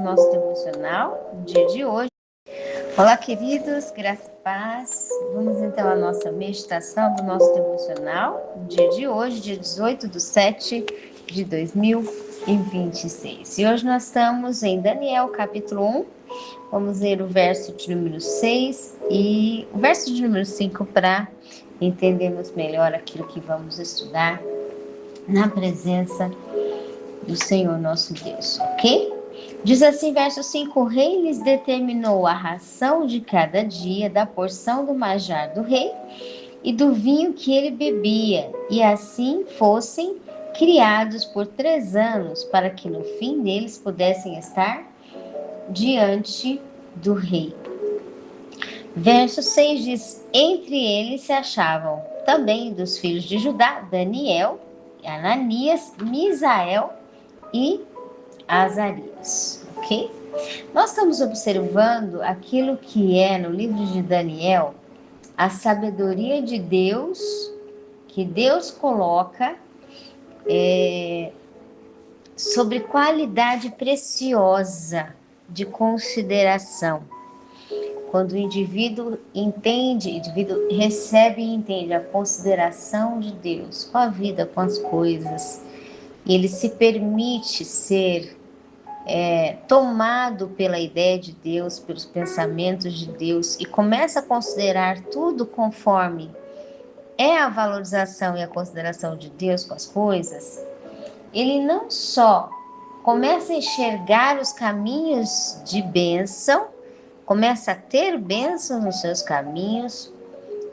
Nosso devocional, no dia de hoje. Olá, queridos, graça e paz. Vamos então à nossa meditação do nosso devocional, no dia de hoje, dia 18/7/2026. E hoje nós estamos em Daniel, capítulo 1. Vamos ler o verso de número 6 e o verso de número 5 para entendermos melhor aquilo que vamos estudar na presença do Senhor nosso Deus, ok? Diz assim, verso 5: o rei lhes determinou a ração de cada dia da porção do manjar do rei e do vinho que ele bebia, e assim fossem criados por 3 anos, para que no fim deles pudessem estar diante do rei. Verso 6 diz: entre eles se achavam também dos filhos de Judá, Daniel, Ananias, Misael e Azarias, ok? Nós estamos observando aquilo que é no livro de Daniel, a sabedoria de Deus, que Deus coloca sobre qualidade preciosa de consideração. Quando o indivíduo recebe e entende a consideração de Deus com a vida, com as coisas, e ele se permite ser tomado pela ideia de Deus, pelos pensamentos de Deus, e começa a considerar tudo conforme é a valorização e a consideração de Deus com as coisas, ele não só começa a enxergar os caminhos de bênção, começa a ter bênçãos nos seus caminhos,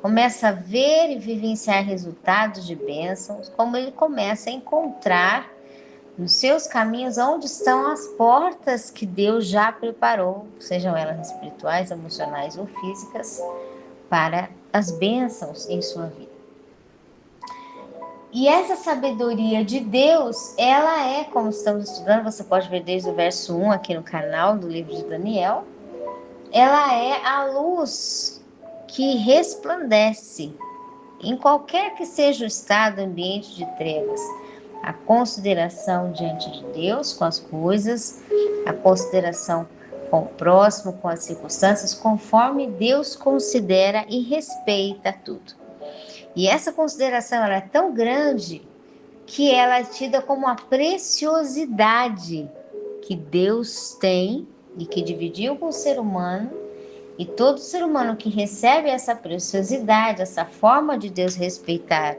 começa a ver e vivenciar resultados de bênçãos, como ele começa a encontrar nos seus caminhos onde estão as portas que Deus já preparou, sejam elas espirituais, emocionais ou físicas, para as bênçãos em sua vida. E essa sabedoria de Deus, ela é, como estamos estudando, você pode ver desde o verso 1 aqui no canal do livro de Daniel, ela é a luz que resplandece em qualquer que seja o estado, ambiente de trevas. A consideração diante de Deus com as coisas, a consideração com o próximo, com as circunstâncias, conforme Deus considera e respeita tudo. E essa consideração ela é tão grande que ela é tida como a preciosidade que Deus tem e que dividiu com o ser humano, e todo ser humano que recebe essa preciosidade, essa forma de Deus respeitar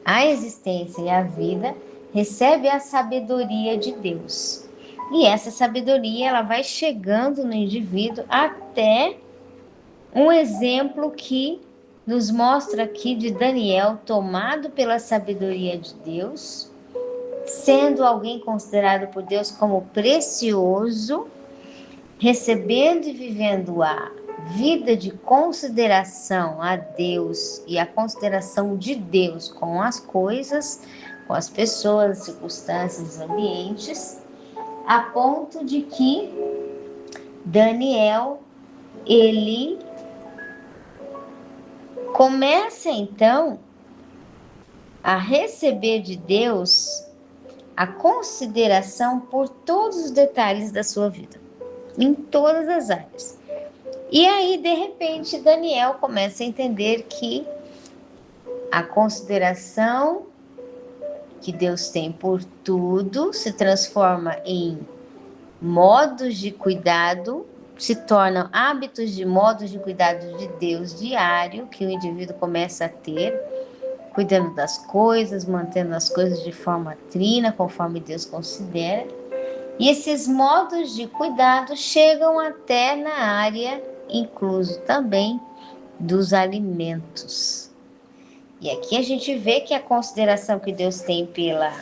a existência e a vida, recebe a sabedoria de Deus. E essa sabedoria ela vai chegando no indivíduo até um exemplo que nos mostra aqui de Daniel, tomado pela sabedoria de Deus, sendo alguém considerado por Deus como precioso, recebendo e vivendo a vida de consideração a Deus e a consideração de Deus com as coisas, com as pessoas, as circunstâncias, os ambientes, a ponto de que Daniel, ele começa então a receber de Deus a consideração por todos os detalhes da sua vida, em todas as áreas. E aí, de repente, Daniel começa a entender que a consideração que Deus tem por tudo se transforma em modos de cuidado, se tornam hábitos de modos de cuidado de Deus diário, que o indivíduo começa a ter, cuidando das coisas, mantendo as coisas de forma trina, conforme Deus considera. E esses modos de cuidado chegam até na área, incluso também, dos alimentos. E aqui a gente vê que a consideração que Deus tem pela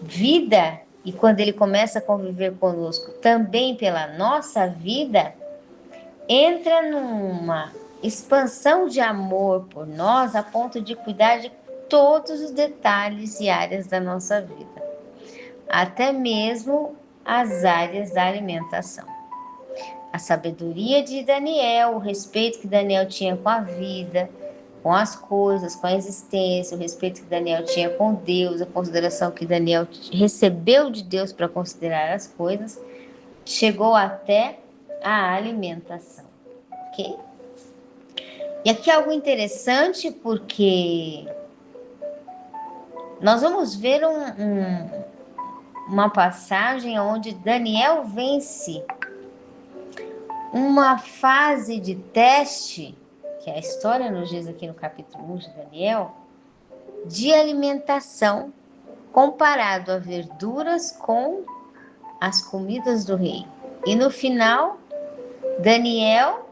vida, e quando ele começa a conviver conosco também pela nossa vida, entra numa expansão de amor por nós a ponto de cuidar de todos os detalhes e áreas da nossa vida, até mesmo as áreas da alimentação. A sabedoria de Daniel, o respeito que Daniel tinha com a vida, com as coisas, com a existência, o respeito que Daniel tinha com Deus, a consideração que Daniel recebeu de Deus para considerar as coisas, chegou até a alimentação, ok? E aqui é algo interessante porque nós vamos ver uma passagem onde Daniel vence uma fase de teste, que a história nos diz aqui no capítulo 1 de Daniel, de alimentação comparado a verduras com as comidas do rei. E no final, Daniel,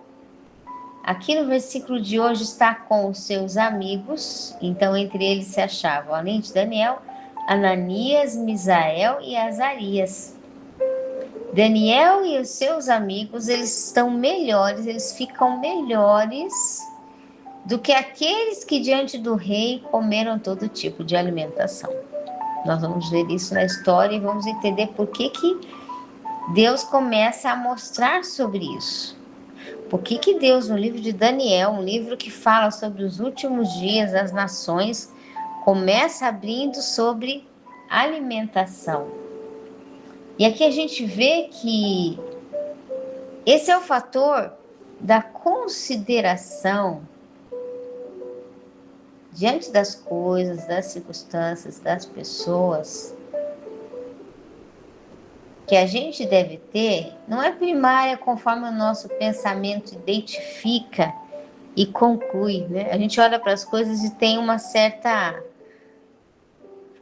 aqui no versículo de hoje, está com os seus amigos, então entre eles se achavam, além de Daniel, Ananias, Misael e Azarias. Daniel e os seus amigos, eles estão melhores, eles ficam melhores do que aqueles que diante do rei comeram todo tipo de alimentação. Nós vamos ver isso na história e vamos entender por que Deus começa a mostrar sobre isso. Por que Deus, no livro de Daniel, um livro que fala sobre os últimos dias das nações, começa abrindo sobre alimentação. E aqui a gente vê que esse é o fator da consideração diante das coisas, das circunstâncias, das pessoas, que a gente deve ter, não é primária conforme o nosso pensamento identifica e conclui, né? A gente olha para as coisas e tem uma certa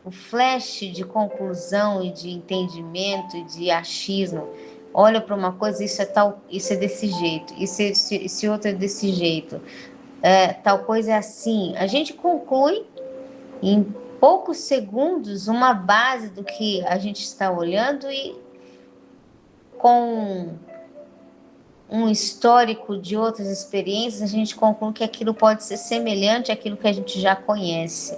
flash de conclusão e de entendimento e de achismo. Olha para uma coisa, isso é tal, isso é desse jeito, esse outro é desse jeito, tal coisa é assim. A gente conclui em poucos segundos uma base do que a gente está olhando e com um histórico de outras experiências, a gente conclui que aquilo pode ser semelhante àquilo que a gente já conhece.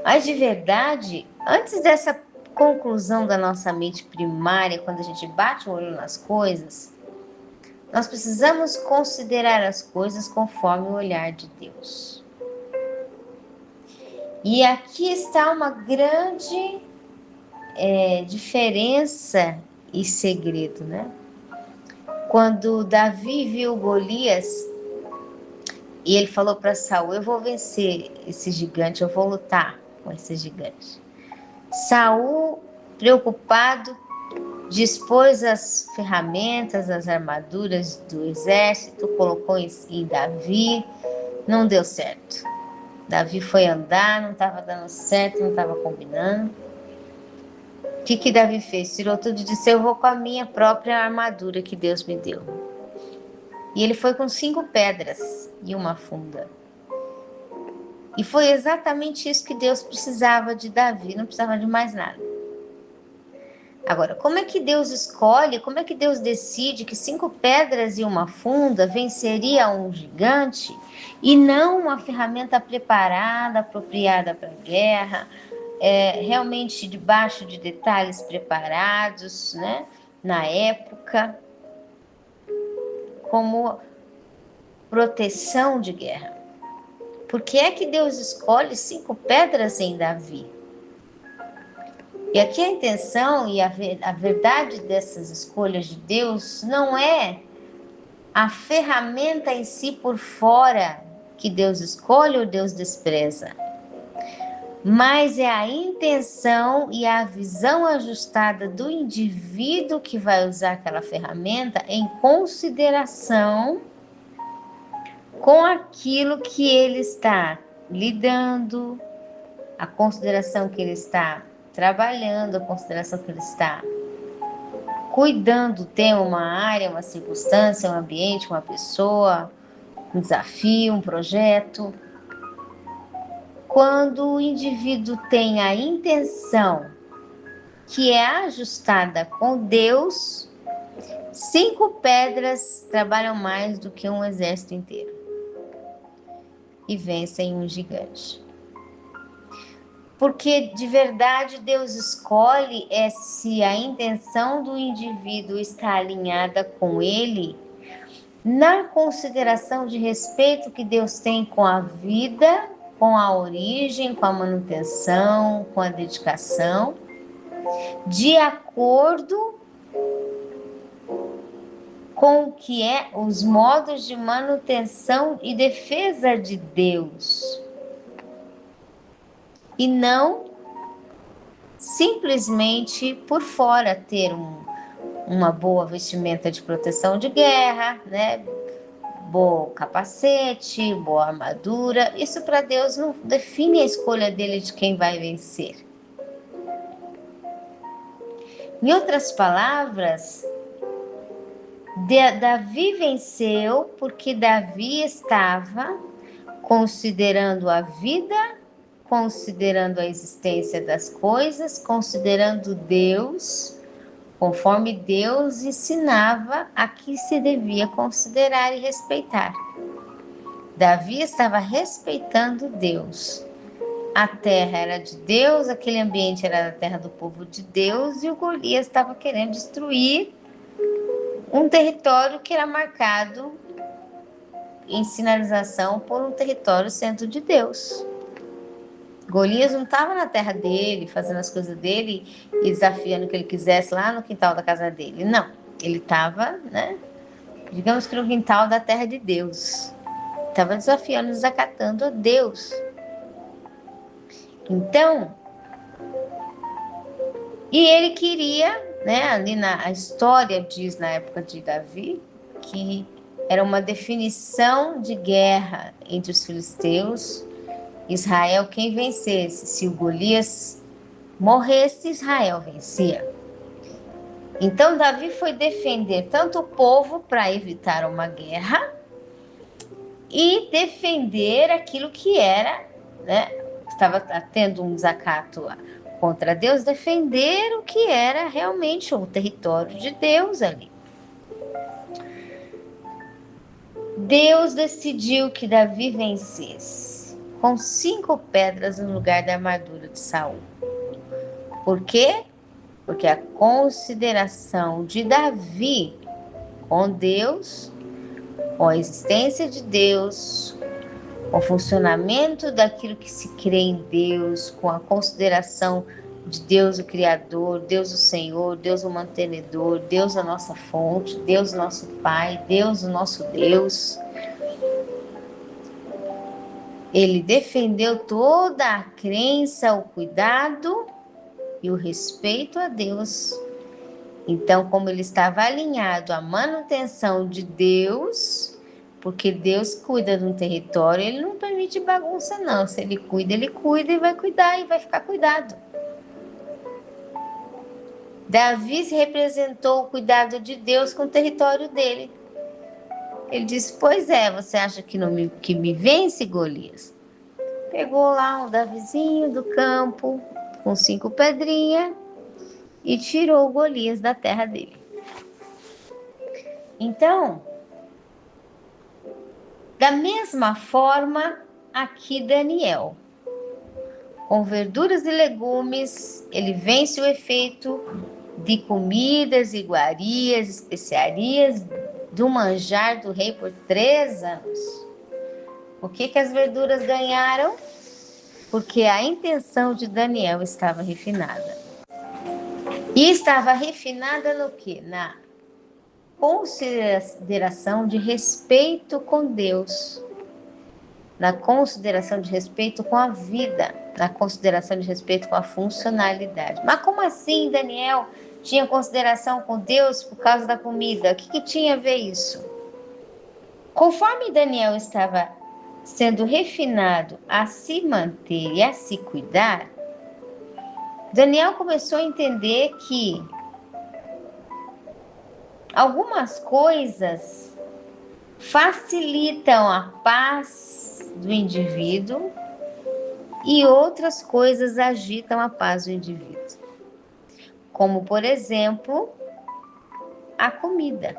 Mas de verdade, antes dessa conclusão da nossa mente primária, quando a gente bate o olho nas coisas, nós precisamos considerar as coisas conforme o olhar de Deus. E aqui está uma grande diferença e segredo, né? Quando Davi viu Golias e ele falou para Saul: eu vou vencer esse gigante, eu vou lutar com esse gigante. Saul, preocupado, dispôs as ferramentas, as armaduras do exército, colocou em Davi, não deu certo. Davi foi andar, não estava dando certo, não estava combinando. O que Davi fez? Tirou tudo e disse: eu vou com a minha própria armadura que Deus me deu. E ele foi com 5 pedras e uma funda. E foi exatamente isso que Deus precisava de Davi, não precisava de mais nada. Agora, como é que Deus escolhe, como é que Deus decide que 5 pedras e uma funda venceria um gigante e não uma ferramenta preparada, apropriada para a guerra, realmente debaixo de detalhes preparados, né, na época, como proteção de guerra? Por que é que Deus escolhe 5 pedras em Davi? E aqui a intenção e a verdade dessas escolhas de Deus não é a ferramenta em si por fora que Deus escolhe ou Deus despreza, mas é a intenção e a visão ajustada do indivíduo que vai usar aquela ferramenta em consideração com aquilo que ele está lidando, a consideração que ele está trabalhando, a consideração que ele está cuidando, tem uma área, uma circunstância, um ambiente, uma pessoa, um desafio, um projeto. Quando o indivíduo tem a intenção que é ajustada com Deus, 5 pedras trabalham mais do que um exército inteiro e vencem um gigante. Porque de verdade Deus escolhe se a intenção do indivíduo está alinhada com ele, na consideração de respeito que Deus tem com a vida, com a origem, com a manutenção, com a dedicação, de acordo com o que é os modos de manutenção e defesa de Deus. E não simplesmente por fora ter uma boa vestimenta de proteção de guerra, né? Bom capacete, boa armadura. Isso para Deus não define a escolha dele de quem vai vencer. Em outras palavras, Davi venceu porque Davi estava considerando a vida, considerando a existência das coisas, considerando Deus, conforme Deus ensinava a que se devia considerar e respeitar. Davi estava respeitando Deus. A terra era de Deus, aquele ambiente era a terra do povo de Deus, e o Golias estava querendo destruir um território que era marcado em sinalização por um território sendo de Deus. Golias não estava na terra dele, fazendo as coisas dele e desafiando o que ele quisesse lá no quintal da casa dele. Não, ele estava, né, digamos que no quintal da terra de Deus. Estava desafiando, desacatando a Deus. Então, e ele queria, né, ali a história diz na época de Davi, que era uma definição de guerra entre os filisteus, Israel quem vencesse. Se o Golias morresse, Israel vencia. Então Davi foi defender tanto o povo para evitar uma guerra e defender aquilo que era, né, estava tendo um desacato contra Deus, defender o que era realmente o território de Deus ali. Deus decidiu que Davi vencesse com 5 pedras no lugar da armadura de Saul. Por quê? Porque a consideração de Davi com Deus, com a existência de Deus, com o funcionamento daquilo que se crê em Deus, com a consideração de Deus o Criador, Deus o Senhor, Deus o Mantenedor, Deus a nossa fonte, Deus o nosso Pai, Deus o nosso Deus. Ele defendeu toda a crença, o cuidado e o respeito a Deus. Então, como ele estava alinhado à manutenção de Deus, porque Deus cuida de um território, ele não permite bagunça não. Se ele cuida e vai cuidar e vai ficar cuidado. Davi representou o cuidado de Deus com o território dele. Ele disse, pois é, você acha que me vence, Golias? Pegou lá um Davizinho do campo, com 5 pedrinhas, e tirou o Golias da terra dele. Então, da mesma forma, aqui Daniel, com verduras e legumes, ele vence o efeito de comidas, iguarias, especiarias do manjar do rei por 3 anos. O que as verduras ganharam? Porque a intenção de Daniel estava refinada. E estava refinada no quê? Na consideração de respeito com Deus, na consideração de respeito com a vida, na consideração de respeito com a funcionalidade. Mas como assim Daniel tinha consideração com Deus por causa da comida? O que tinha a ver isso? Conforme Daniel estava sendo refinado a se manter e a se cuidar, Daniel começou a entender que algumas coisas facilitam a paz do indivíduo e outras coisas agitam a paz do indivíduo. Como, por exemplo, a comida.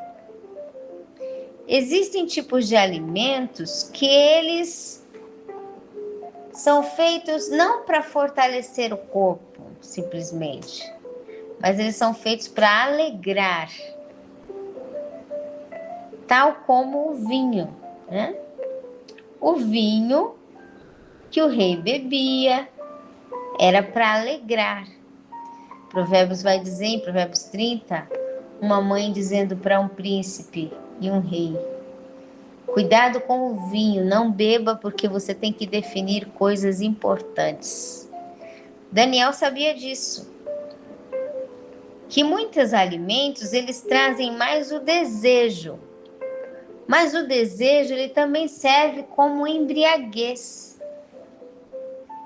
Existem tipos de alimentos que eles são feitos não para fortalecer o corpo, simplesmente, mas eles são feitos para alegrar. Tal como o vinho, né? O vinho que o rei bebia era para alegrar. Provérbios vai dizer, em Provérbios 30, uma mãe dizendo para um príncipe e um rei: cuidado com o vinho, não beba porque você tem que definir coisas importantes. Daniel sabia disso, que muitos alimentos eles trazem mais o desejo, mas o desejo ele também serve como embriaguez.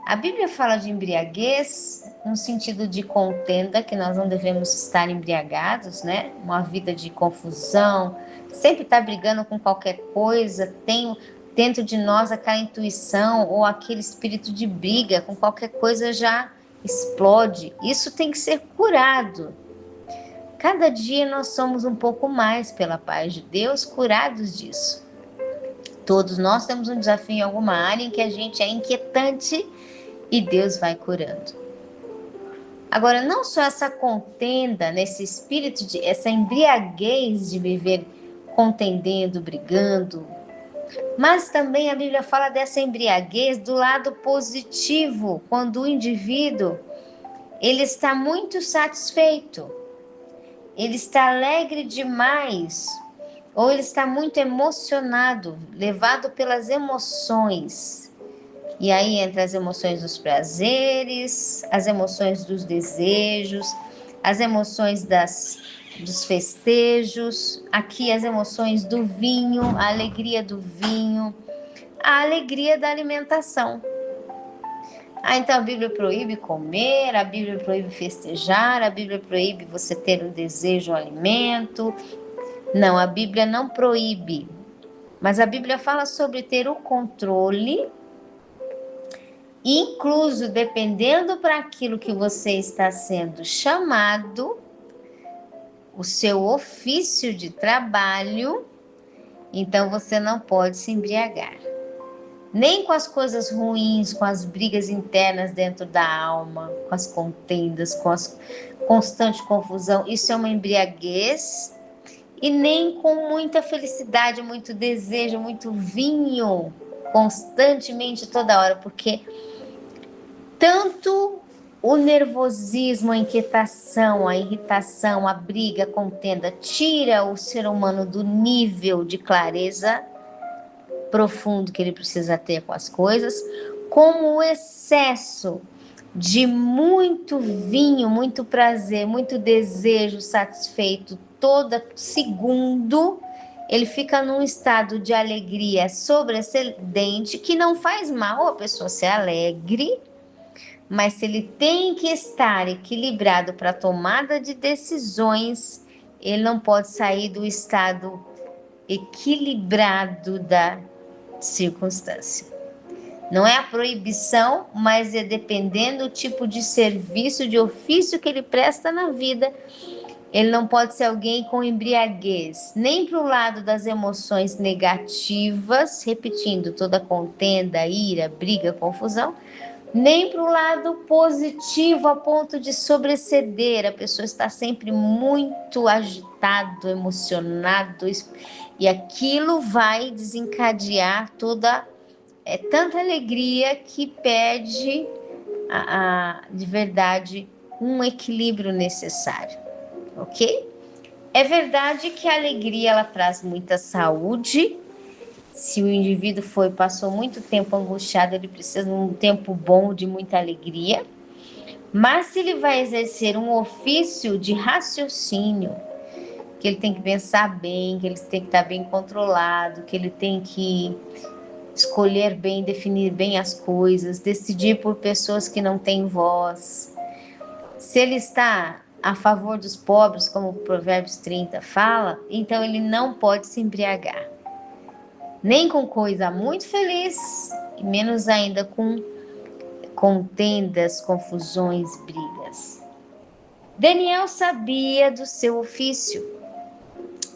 A Bíblia fala de embriaguez no sentido de contenda, que nós não devemos estar embriagados, né? Uma vida de confusão, sempre estar brigando com qualquer coisa, tem dentro de nós aquela intuição ou aquele espírito de briga, com qualquer coisa já explode. Isso tem que ser curado. Cada dia nós somos um pouco mais, pela paz de Deus, curados disso. Todos nós temos um desafio em alguma área em que a gente é inquietante e Deus vai curando. Agora, não só essa contenda, nesse espírito de essa embriaguez de viver contendendo, brigando, mas também a Bíblia fala dessa embriaguez do lado positivo, quando o indivíduo ele está muito satisfeito, ele está alegre demais, ou ele está muito emocionado, levado pelas emoções. E aí entra as emoções dos prazeres, as emoções dos desejos, as emoções dos festejos, aqui as emoções do vinho, a alegria do vinho, a alegria da alimentação. Então a Bíblia proíbe comer, a Bíblia proíbe festejar, a Bíblia proíbe você ter um desejo, um alimento. Não, a Bíblia não proíbe, mas a Bíblia fala sobre ter o controle, incluso dependendo para aquilo que você está sendo chamado, o seu ofício de trabalho, então você não pode se embriagar. Nem com as coisas ruins, com as brigas internas dentro da alma, com as contendas, com a constante confusão. Isso é uma embriaguez. E nem com muita felicidade, muito desejo, muito vinho, constantemente, toda hora, porque tanto o nervosismo, a inquietação, a irritação, a briga, a contenda, tira o ser humano do nível de clareza profundo que ele precisa ter com as coisas, como o excesso de muito vinho, muito prazer, muito desejo satisfeito todo segundo, ele fica num estado de alegria sobrescendente, que não faz mal a pessoa ser alegre, mas se ele tem que estar equilibrado para a tomada de decisões, ele não pode sair do estado equilibrado da circunstância. Não é a proibição, mas é dependendo do tipo de serviço, de ofício que ele presta na vida. Ele não pode ser alguém com embriaguez, nem para o lado das emoções negativas, repetindo toda contenda, ira, briga, confusão, nem para o lado positivo a ponto de sobresseder. A pessoa está sempre muito agitado, emocionado, e aquilo vai desencadear toda tanta alegria que perde de verdade um equilíbrio necessário, ok? É verdade que a alegria ela traz muita saúde. Se o indivíduo passou muito tempo angustiado, ele precisa de um tempo bom de muita alegria. Mas se ele vai exercer um ofício de raciocínio, que ele tem que pensar bem, que ele tem que estar bem controlado, que ele tem que escolher bem, definir bem as coisas, decidir por pessoas que não têm voz. Se ele está a favor dos pobres, como o Provérbios 30 fala, então ele não pode se embriagar. Nem com coisa muito feliz, e menos ainda com contendas, confusões, brigas. Daniel sabia do seu ofício.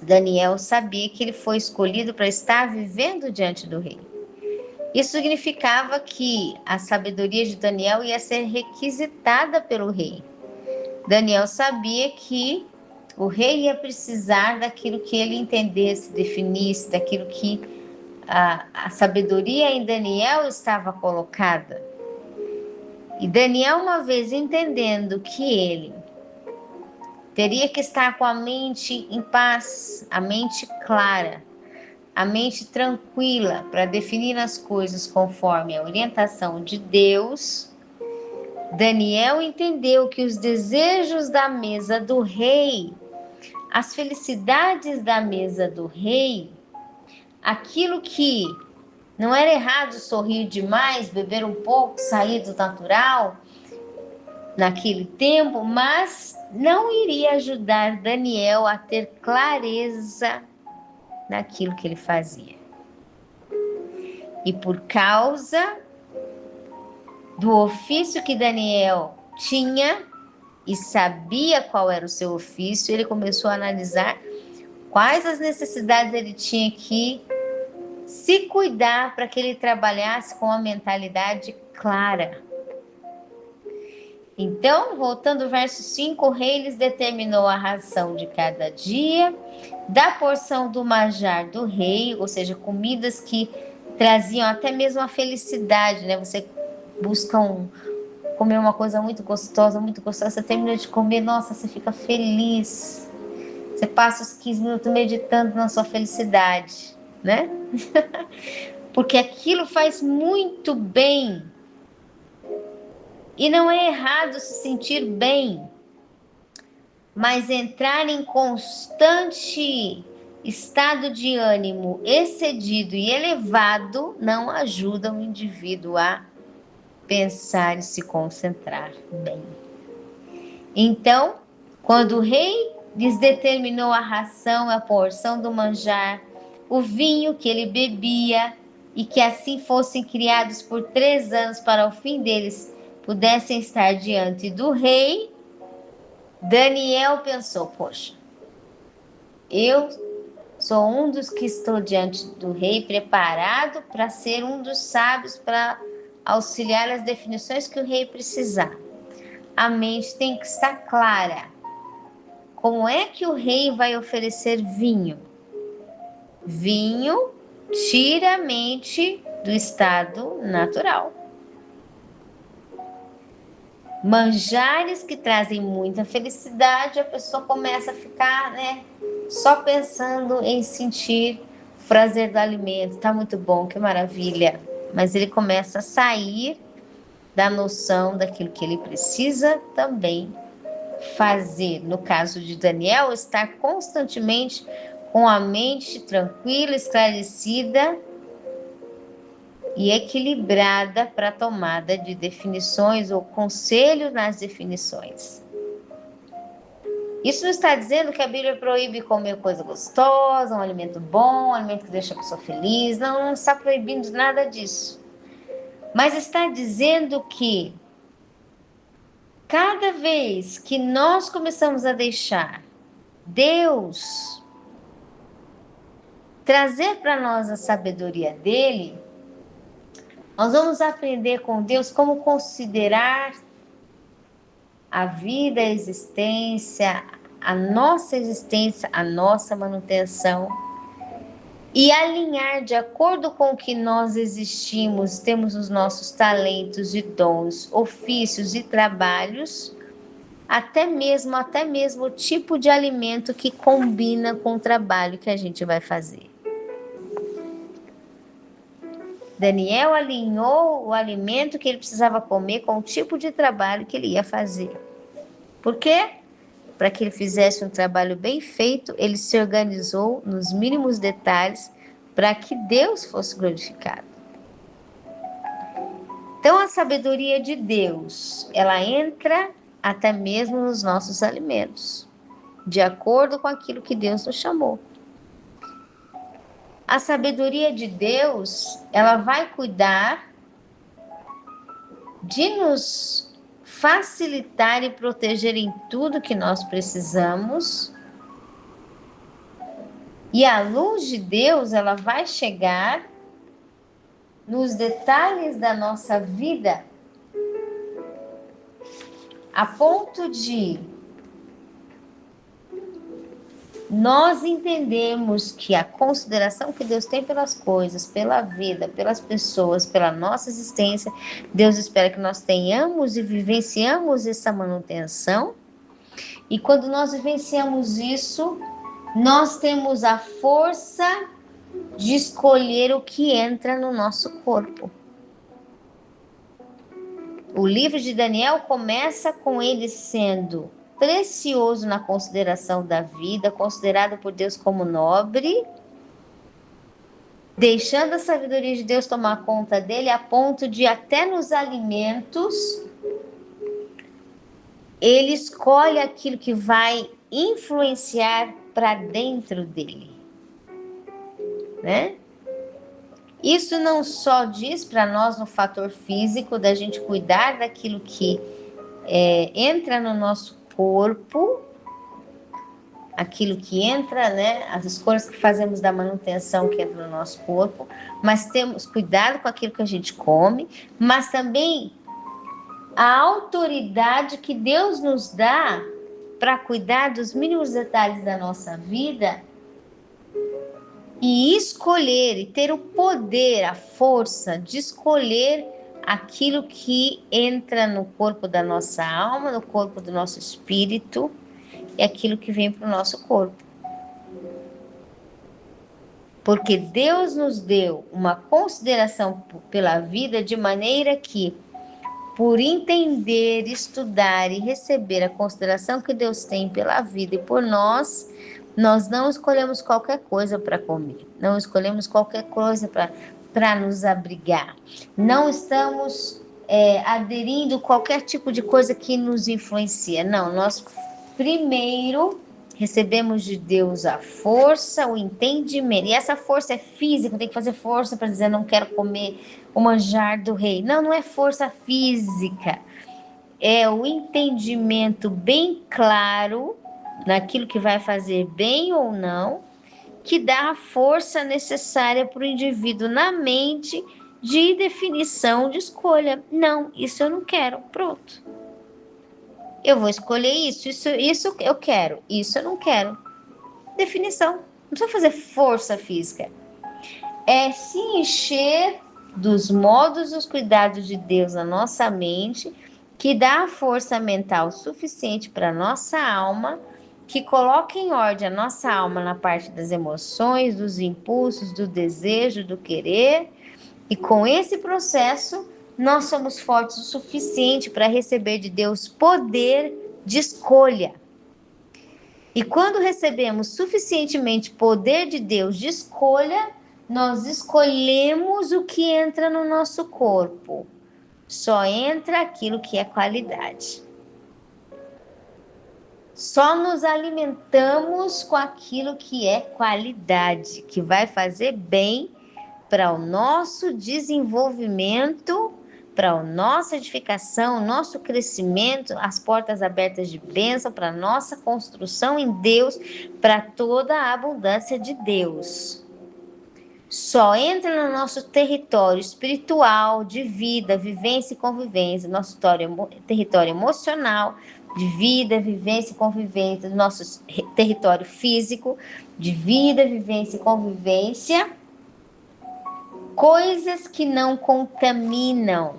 Daniel sabia que ele foi escolhido para estar vivendo diante do rei. Isso significava que a sabedoria de Daniel ia ser requisitada pelo rei. Daniel sabia que o rei ia precisar daquilo que ele entendesse, definisse, daquilo que a sabedoria em Daniel estava colocada. E Daniel, uma vez entendendo que ele Teria que estar com a mente em paz, a mente clara, a mente tranquila para definir as coisas conforme a orientação de Deus. Daniel entendeu que os desejos da mesa do rei, as felicidades da mesa do rei, aquilo que não era errado sorrir demais, beber um pouco, sair do natural naquele tempo, mas não iria ajudar Daniel a ter clareza naquilo que ele fazia. E por causa do ofício que Daniel tinha e sabia qual era o seu ofício, ele começou a analisar quais as necessidades ele tinha que se cuidar para que ele trabalhasse com a mentalidade clara. Então, voltando ao verso 5, o rei lhes determinou a ração de cada dia, da porção do manjar do rei, ou seja, comidas que traziam até mesmo a felicidade, né? Você busca comer uma coisa muito gostosa, você termina de comer, nossa, você fica feliz. Você passa os 15 minutos meditando na sua felicidade, né? Porque aquilo faz muito bem. E não é errado se sentir bem, mas entrar em constante estado de ânimo excedido e elevado não ajuda o indivíduo a pensar e se concentrar bem. Então, quando o rei lhes determinou a ração, a porção do manjar, o vinho que ele bebia, e que assim fossem criados por 3 anos para o fim deles pudessem estar diante do rei, Daniel pensou, poxa, eu sou um dos que estou diante do rei, preparado para ser um dos sábios para auxiliar as definições que o rei precisar. A mente tem que estar clara. Como é que o rei vai oferecer vinho? Vinho tira a mente do estado natural. Manjares que trazem muita felicidade, a pessoa começa a ficar, só pensando em sentir o prazer do alimento. Tá muito bom, que maravilha. Mas ele começa a sair da noção daquilo que ele precisa também fazer. No caso de Daniel, estar constantemente com a mente tranquila, esclarecida e equilibrada para a tomada de definições ou conselho nas definições. Isso não está dizendo que a Bíblia proíbe comer coisa gostosa, um alimento bom, um alimento que deixa a pessoa feliz. Não está proibindo nada disso. Mas está dizendo que cada vez que nós começamos a deixar Deus trazer para nós a sabedoria dele, nós vamos aprender com Deus como considerar a vida, a existência, a nossa manutenção e alinhar de acordo com o que nós existimos, temos os nossos talentos e dons, ofícios e trabalhos, até mesmo o tipo de alimento que combina com o trabalho que a gente vai fazer. Daniel alinhou o alimento que ele precisava comer com o tipo de trabalho que ele ia fazer. Por quê? Para que ele fizesse um trabalho bem feito, ele se organizou nos mínimos detalhes para que Deus fosse glorificado. Então, a sabedoria de Deus, ela entra até mesmo nos nossos alimentos, de acordo com aquilo que Deus nos chamou. A sabedoria de Deus, ela vai cuidar de nos facilitar e proteger em tudo que nós precisamos. E a luz de Deus, ela vai chegar nos detalhes da nossa vida, a ponto de nós entendemos que a consideração que Deus tem pelas coisas, pela vida, pelas pessoas, pela nossa existência, Deus espera que nós tenhamos e vivenciamos essa manutenção E quando nós vivenciamos isso, nós temos a força de escolher o que entra no nosso corpo. O livro de Daniel começa com ele sendo precioso na consideração da vida, considerado por Deus como nobre, deixando a sabedoria de Deus tomar conta dele, a ponto de até nos alimentos, ele escolhe aquilo que vai influenciar para dentro dele, né? Isso não só diz para nós no fator físico, da gente cuidar daquilo que entra no nosso corpo, aquilo que entra, né? As escolhas que fazemos da manutenção que entra no nosso corpo, mas temos cuidado com aquilo que a gente come, mas também a autoridade que Deus nos dá para cuidar dos mínimos detalhes da nossa vida e escolher, e ter o poder, a força de escolher aquilo que entra no corpo da nossa alma, no corpo do nosso espírito e aquilo que vem para o nosso corpo. Porque Deus nos deu uma consideração pela vida de maneira que, por entender, estudar e receber a consideração que Deus tem pela vida e por nós, nós não escolhemos qualquer coisa para comer, não escolhemos qualquer coisa para nos abrigar, não estamos aderindo a qualquer tipo de coisa que nos influencia, não, nós primeiro recebemos de Deus a força, o entendimento, e essa força é física, tem que fazer força para dizer não quero comer o manjar do rei, não é força física, é o entendimento bem claro naquilo que vai fazer bem ou não, que dá a força necessária para o indivíduo na mente de definição de escolha. Não, isso eu não quero, pronto. Eu vou escolher isso eu quero, isso eu não quero. Definição, não precisa fazer força física. É se encher dos modos e os cuidados de Deus na nossa mente, que dá a força mental suficiente para a nossa alma, que coloca em ordem a nossa alma na parte das emoções, dos impulsos, do desejo, do querer. E com esse processo, nós somos fortes o suficiente para receber de Deus poder de escolha. E quando recebemos suficientemente poder de Deus de escolha, nós escolhemos o que entra no nosso corpo. Só entra aquilo que é qualidade. Só nos alimentamos com aquilo que é qualidade, que vai fazer bem para o nosso desenvolvimento, para a nossa edificação, nosso crescimento, as portas abertas de bênção, para a nossa construção em Deus, para toda a abundância de Deus. Só entra no nosso território espiritual, de vida, vivência e convivência, nosso território emocional, de vida, vivência e convivência, do nosso território físico, de vida, vivência e convivência, coisas que não contaminam,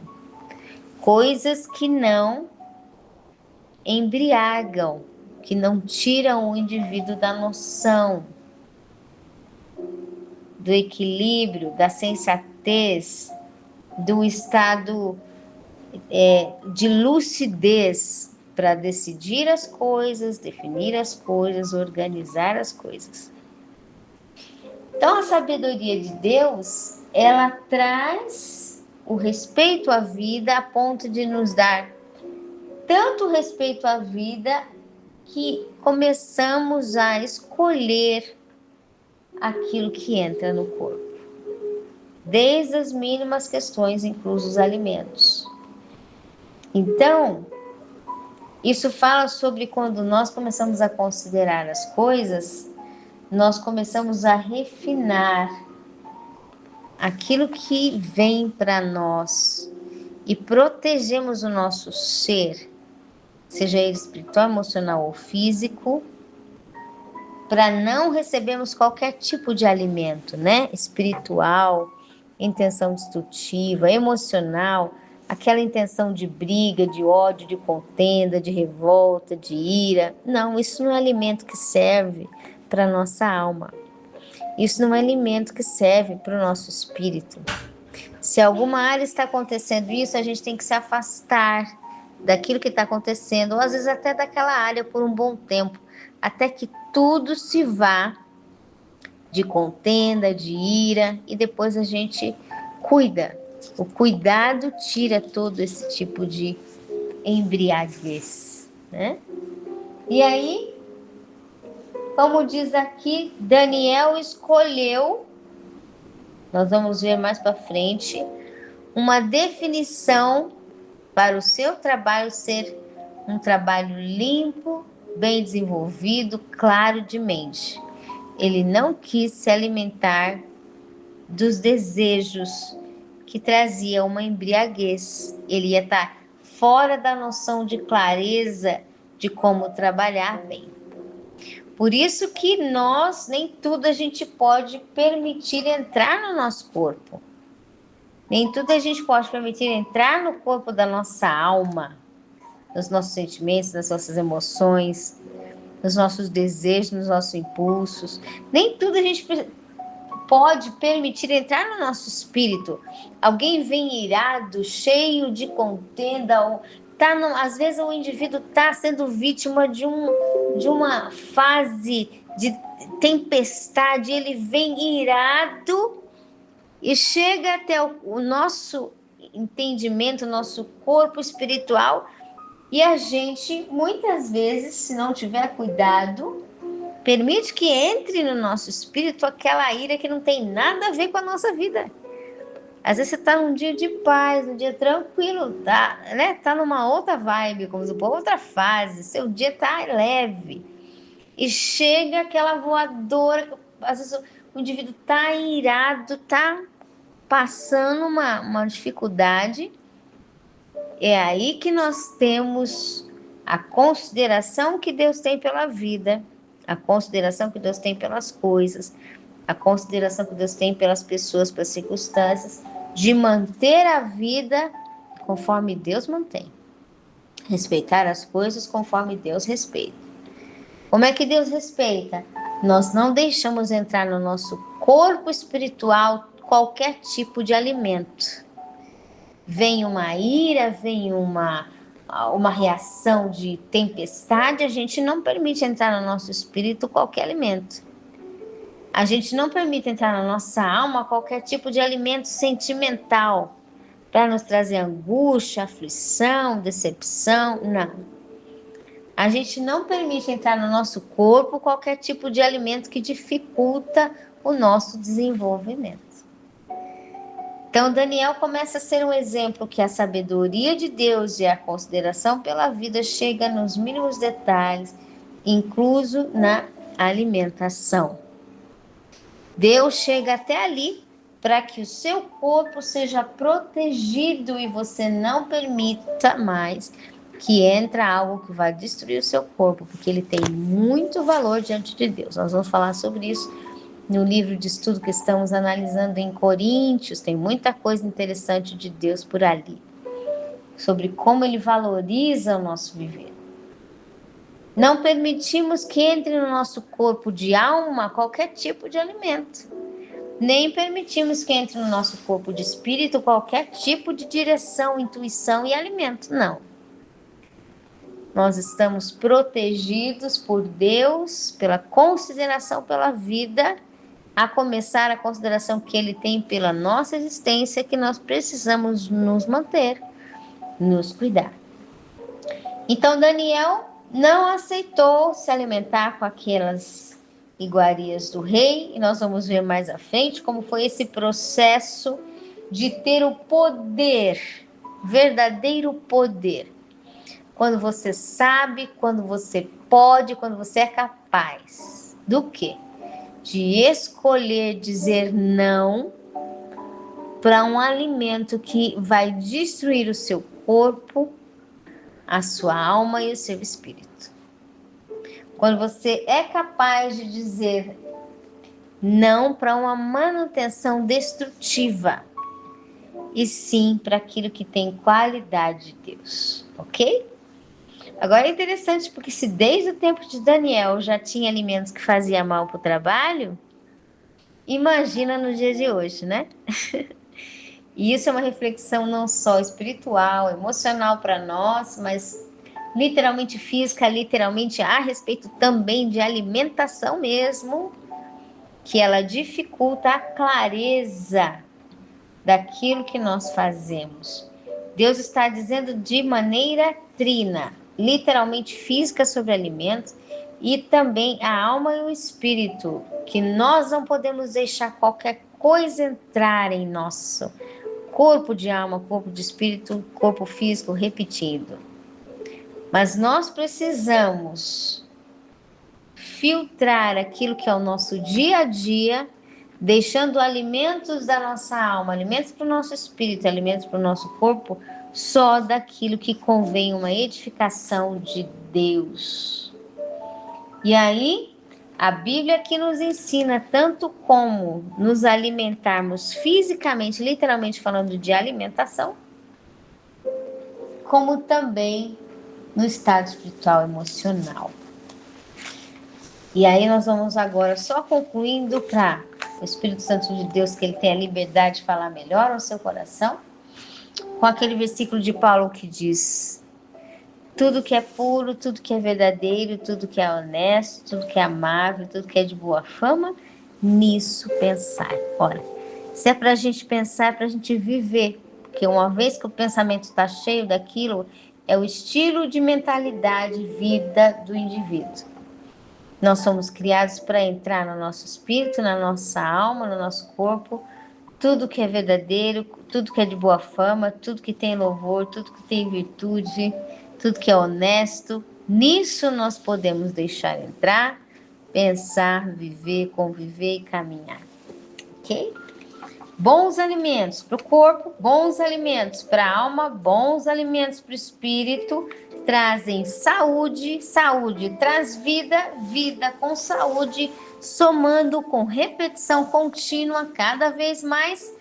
coisas que não embriagam, que não tiram o indivíduo da noção, do equilíbrio, da sensatez, do estado de lucidez para decidir as coisas, definir as coisas, organizar as coisas. Então, a sabedoria de Deus, ela traz o respeito à vida a ponto de nos dar tanto respeito à vida que começamos a escolher aquilo que entra no corpo, desde as mínimas questões, incluso os alimentos. Então, isso fala sobre quando nós começamos a considerar as coisas, nós começamos a refinar aquilo que vem para nós e protegemos o nosso ser, seja ele espiritual, emocional ou físico, para não recebermos qualquer tipo de alimento, né? Espiritual, intenção destrutiva, emocional, aquela intenção de briga, de ódio, de contenda, de revolta, de ira. Não, isso não é alimento que serve para a nossa alma. Isso não é alimento que serve para o nosso espírito. Se alguma área está acontecendo isso, a gente tem que se afastar daquilo que está acontecendo, ou às vezes até daquela área por um bom tempo, até que tudo se vá de contenda, de ira, e depois a gente cuida. O cuidado tira todo esse tipo de embriaguez, né? E aí, como diz aqui, Daniel escolheu, nós vamos ver mais para frente, uma definição para o seu trabalho ser um trabalho limpo, bem desenvolvido, claro de mente. Ele não quis se alimentar dos desejos que trazia uma embriaguez. Ele ia estar fora da noção de clareza de como trabalhar bem. Por isso que nós, nem tudo a gente pode permitir entrar no nosso corpo. Nem tudo a gente pode permitir entrar no corpo da nossa alma, nos nossos sentimentos, nas nossas emoções, nos nossos desejos, nos nossos impulsos. Nem tudo a gente pode permitir entrar no nosso espírito. Alguém vem irado, cheio de contenda, ou às vezes o indivíduo está sendo vítima de uma fase de tempestade, ele vem irado e chega até o nosso entendimento, o nosso corpo espiritual, e a gente, muitas vezes, se não tiver cuidado, permite que entre no nosso espírito aquela ira que não tem nada a ver com a nossa vida. Às vezes você está num dia de paz, um dia tranquilo, tá, né? Tá numa outra vibe, como se fosse outra fase, seu dia tá leve. E chega aquela voadora, às vezes o indivíduo tá irado, tá passando uma dificuldade. É aí que nós temos a consideração que Deus tem pela vida, a consideração que Deus tem pelas coisas, a consideração que Deus tem pelas pessoas, pelas circunstâncias, de manter a vida conforme Deus mantém. Respeitar as coisas conforme Deus respeita. Como é que Deus respeita? Nós não deixamos entrar no nosso corpo espiritual qualquer tipo de alimento. Vem uma ira, vem uma reação de tempestade, a gente não permite entrar no nosso espírito qualquer alimento. A gente não permite entrar na nossa alma qualquer tipo de alimento sentimental para nos trazer angústia, aflição, decepção, não. A gente não permite entrar no nosso corpo qualquer tipo de alimento que dificulta o nosso desenvolvimento. Então, Daniel começa a ser um exemplo que a sabedoria de Deus e a consideração pela vida chega nos mínimos detalhes, incluso na alimentação. Deus chega até ali para que o seu corpo seja protegido e você não permita mais que entre algo que vai destruir o seu corpo, porque ele tem muito valor diante de Deus. Nós vamos falar sobre isso no livro de estudo que estamos analisando em Coríntios. Tem muita coisa interessante de Deus por ali, sobre como ele valoriza o nosso viver. Não permitimos que entre no nosso corpo de alma qualquer tipo de alimento. Nem permitimos que entre no nosso corpo de espírito qualquer tipo de direção, intuição e alimento. Não. Nós estamos protegidos por Deus, pela consideração pela vida, a começar a consideração que Ele tem pela nossa existência, que nós precisamos nos manter, nos cuidar. Então, Daniel não aceitou se alimentar com aquelas iguarias do rei, e nós vamos ver mais à frente como foi esse processo de ter o poder, verdadeiro poder. Quando você sabe, quando você pode, quando você é capaz. Do quê? De escolher dizer não para um alimento que vai destruir o seu corpo, a sua alma e o seu espírito. Quando você é capaz de dizer não para uma manutenção destrutiva e sim para aquilo que tem qualidade de Deus, ok? Agora é interessante porque se desde o tempo de Daniel já tinha alimentos que faziam mal para o trabalho, imagina nos dias de hoje, né? E isso é uma reflexão não só espiritual, emocional para nós, mas literalmente física, literalmente a respeito também de alimentação mesmo, que ela dificulta a clareza daquilo que nós fazemos. Deus está dizendo de maneira trina, literalmente física sobre alimentos, e também a alma e o espírito, que nós não podemos deixar qualquer coisa entrar em nosso corpo de alma, corpo de espírito, corpo físico, repetindo. Mas nós precisamos filtrar aquilo que é o nosso dia a dia, deixando alimentos da nossa alma, alimentos para o nosso espírito, alimentos para o nosso corpo, só daquilo que convém uma edificação de Deus. E aí, a Bíblia aqui nos ensina tanto como nos alimentarmos fisicamente, literalmente falando de alimentação, como também no estado espiritual emocional. E aí nós vamos agora só concluindo para o Espírito Santo de Deus, que ele tem a liberdade de falar melhor ao seu coração, com aquele versículo de Paulo que diz: tudo que é puro, tudo que é verdadeiro, tudo que é honesto, tudo que é amável, tudo que é de boa fama, nisso pensar. Ora, se é para a gente pensar, é para a gente viver, porque uma vez que o pensamento está cheio daquilo, é o estilo de mentalidade, vida do indivíduo. Nós somos criados para entrar no nosso espírito, na nossa alma, no nosso corpo, tudo que é verdadeiro, tudo que é de boa fama, tudo que tem louvor, tudo que tem virtude, tudo que é honesto, nisso nós podemos deixar entrar, pensar, viver, conviver e caminhar, ok? Bons alimentos para o corpo, bons alimentos para a alma, bons alimentos para o espírito, trazem saúde, saúde traz vida, vida com saúde, somando com repetição contínua, cada vez mais,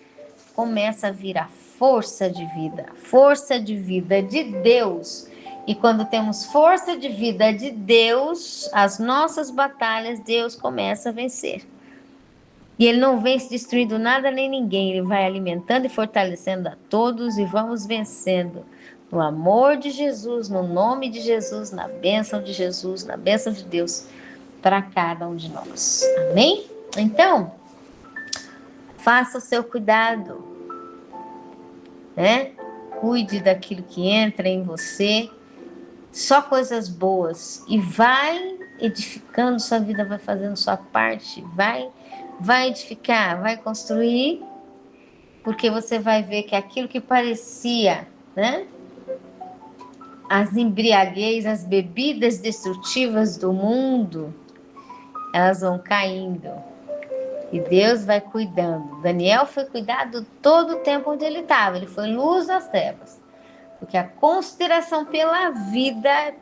começa a vir a força de vida de Deus. E quando temos força de vida de Deus, as nossas batalhas, Deus começa a vencer. E ele não vence destruindo nada nem ninguém, ele vai alimentando e fortalecendo a todos e vamos vencendo. No amor de Jesus, no nome de Jesus, na bênção de Jesus, na bênção de Deus para cada um de nós. Amém? Então, faça o seu cuidado, né? Cuide daquilo que entra em você, só coisas boas, e vai edificando sua vida, vai fazendo sua parte, vai edificar, vai construir, porque você vai ver que aquilo que parecia, né? As embriaguez, as bebidas destrutivas do mundo, elas vão caindo. E Deus vai cuidando. Daniel foi cuidado todo o tempo onde ele estava. Ele foi luz nas trevas. Porque a consideração pela vida,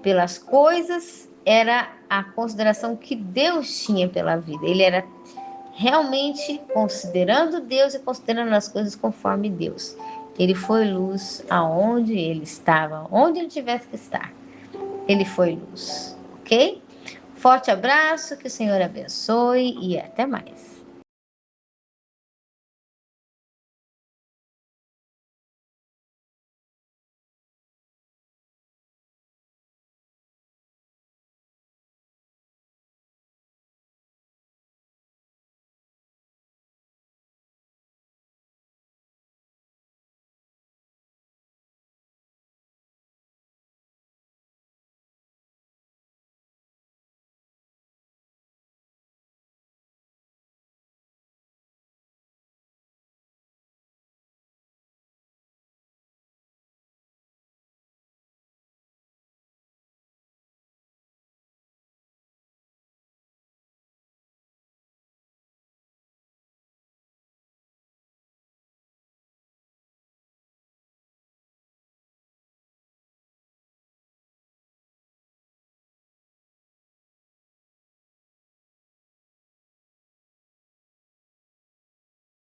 pelas coisas, era a consideração que Deus tinha pela vida. Ele era realmente considerando Deus e considerando as coisas conforme Deus. Ele foi luz aonde ele estava, onde ele tivesse que estar. Ele foi luz, ok? Forte abraço, que o Senhor abençoe e até mais.